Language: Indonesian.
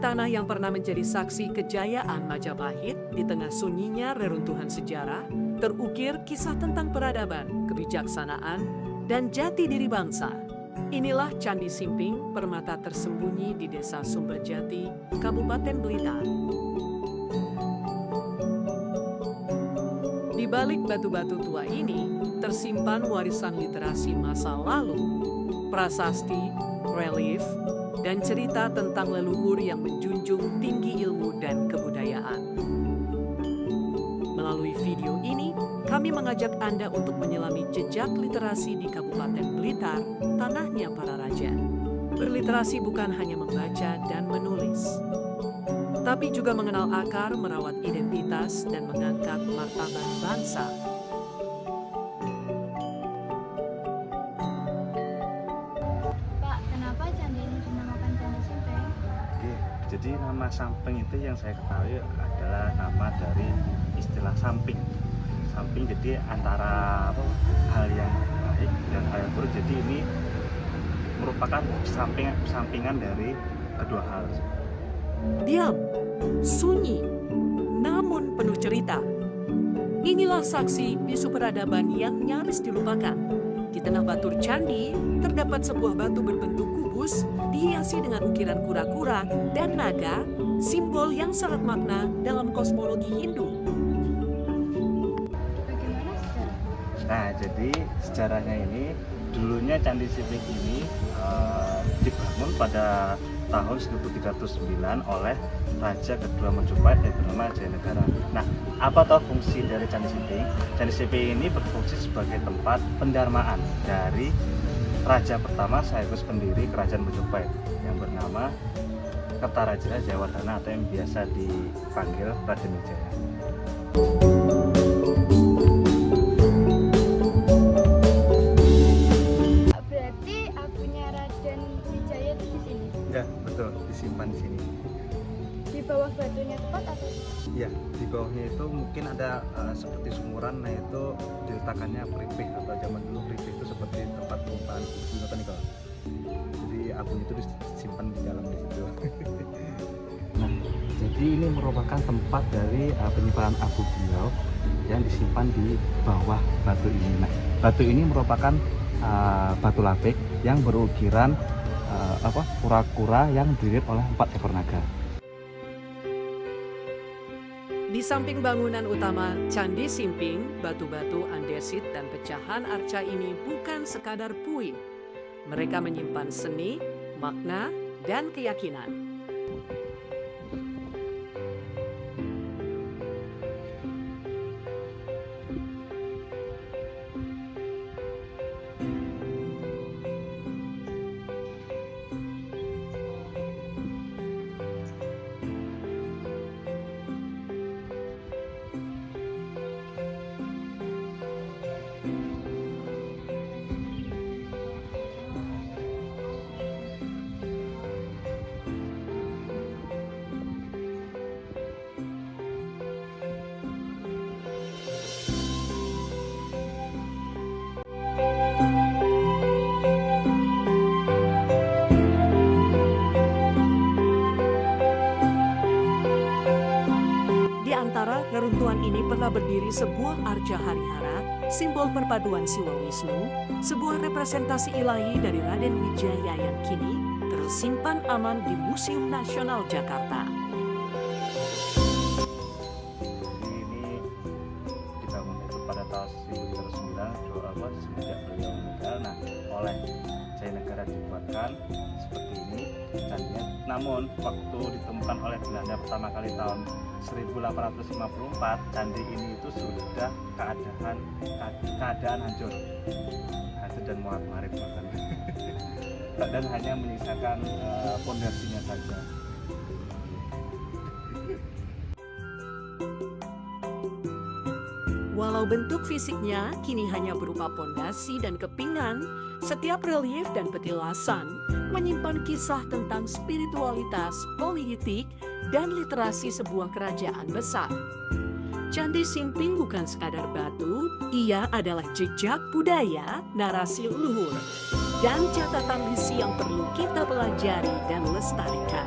tanah yang pernah menjadi saksi kejayaan Majapahit di tengah sunyinya reruntuhan sejarah, terukir kisah tentang peradaban, kebijaksanaan, dan jati diri bangsa. Inilah Candi Simping, permata tersembunyi di Desa Sumberjati, Kabupaten Blitar. Di balik batu-batu tua ini, tersimpan warisan literasi masa lalu, prasasti, relief, dan cerita tentang leluhur yang menjunjung tinggi ilmu dan kebudayaan. Melalui video ini, kami mengajak Anda untuk menyelami jejak literasi di Kabupaten Blitar, tanahnya para raja. Berliterasi bukan hanya membaca dan menulis, tapi juga mengenal akar, merawat identitas, dan mengangkat martabat bangsa. Pak, kenapa candi ini dinamakan Candi Simping? Oke, jadi nama Samping itu yang saya ketahui adalah nama dari istilah samping. Samping jadi antara hal yang baik dan hal yang buruk. Jadi ini merupakan sampingan dari kedua hal. Diam, sunyi, namun penuh cerita. Inilah saksi bisu peradaban yang nyaris dilupakan. Di tengah batur candi, terdapat sebuah batu berbentuk kubus dihiasi dengan ukiran kura-kura dan naga, simbol yang syarat makna dalam kosmologi Hindu. Bagaimana sejarahnya? Nah, jadi sejarahnya ini dulunya Candi Simping ini dibangun pada tahun 1309 oleh Raja kedua Majapahit yang bernama Jayanegara. Nah, apa tahu fungsi dari Candi Simping? Candi Simping ini berfungsi sebagai tempat pendarmaan dari Raja pertama sekaligus pendiri Kerajaan Majapahit yang bernama Kertaraja Jayawardhana atau yang biasa dipanggil Raden Wijaya. Berarti abunya Raden Wijaya itu di sini. Ya, betul, disimpan di sini. Di bawah batunya tepat atau? Ya, di bawahnya itu mungkin ada seperti sumuran, nah itu diletakkannya peripih atau zaman dulu peripih itu seperti tempat penyimpanan buku atau nih kalau. Jadi abunya itu disimpan di dalam di situ. Nah, jadi ini merupakan tempat dari penyimpanan abu beliau yang disimpan di bawah batu ini. Nah, batu ini merupakan batu lapik yang berukiran kura-kura yang dililit oleh 4 ekor naga. Di samping bangunan utama Candi Simping, batu-batu andesit dan pecahan arca ini bukan sekadar puing. Mereka menyimpan seni, makna, dan keyakinan. Di antara reruntuhan ini pernah berdiri sebuah arca harihara, simbol perpaduan Siwa Wisnu, sebuah representasi ilahi dari Raden Wijaya yang kini tersimpan aman di Museum Nasional Jakarta. Jadi ini dibangun itu pada tahun 1309 semenjak beliau meninggal. Nah, oleh Jayanegara dibuatkan seperti ini candinya. Namun waktu ditemukan oleh Belanda pertama kali tahun 1854, candi ini itu sudah keadaan hancur dan muat marip bahkan. Dan hanya menyisakan pondasinya saja. Walau bentuk fisiknya kini hanya berupa pondasi dan kepingan, setiap relief dan petilasan menyimpan kisah tentang spiritualitas, politik, dan literasi sebuah kerajaan besar. Candi Simping bukan sekadar batu, ia adalah jejak budaya, narasi leluhur, dan catatan lici yang perlu kita pelajari dan lestarikan.